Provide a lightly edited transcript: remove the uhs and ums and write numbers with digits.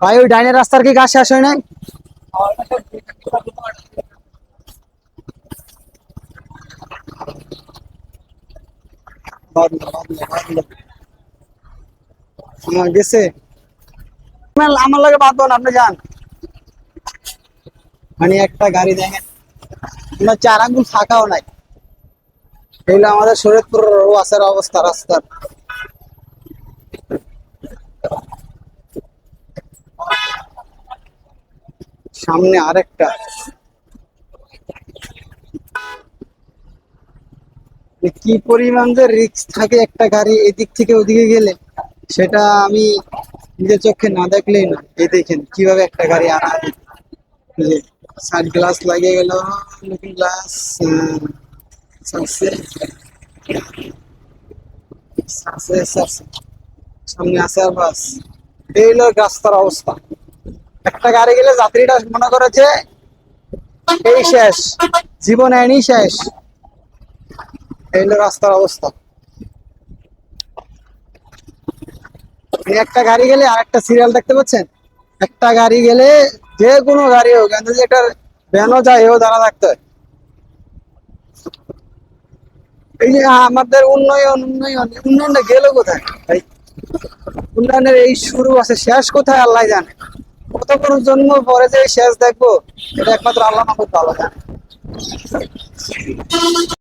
ভাই ওই ডাইনের রাস্তার কি কাজ শেষ হয় নাই? গেছে। আমার লাগে বাঁধবো না, আপনি যান। মানে একটা গাড়ি দেখেন, আমরা চার আঙ্গুল ফাঁকাও নাই। এগুলো আমাদের শরীয়তপুর ওয়াসের অবস্থা রাস্তার। সামনে আরেকটা, কি পরিমাণ যে রিস্ক থাকে একটা গাড়ি এদিক থেকে ওদিকে গেলে, সেটা আমি নিজের চোখে না দেখলেই না। এই দেখেন কিভাবে একটা গাড়ি আনা, এই যে সাইড গ্লাস লাগিয়ে গেল, লুকিং গ্লাস সামনে আছে আর বাস। এই হলো রাস্তার অবস্থা। একটা গাড়ি গেলে যাত্রীটা মনে করে যে এই শেষ, জীবন এনি শেষ। এই হলো রাস্তার অবস্থা। এই একটা গাড়ি গেলে আর একটা সিরিয়াল দেখতে পাচ্ছেন। একটা গাড়ি গেলে, যে কোনো গাড়ি হোক, যদি একটা ভ্যানও যায় এও দাঁড়া থাকতে হয়। এই যে আমাদের উন্নয়ন উন্নয়ন উন্নয়নটা গেল কোথায় ভাই? উন্নয়নের এই শুরু আছে, শেষ কোথায় আল্লাহ জানে। কত বড় জন্ম পরে যে শেষ দেখবো, এটা একমাত্র আল্লাহ মাহবুব ভালো জানে।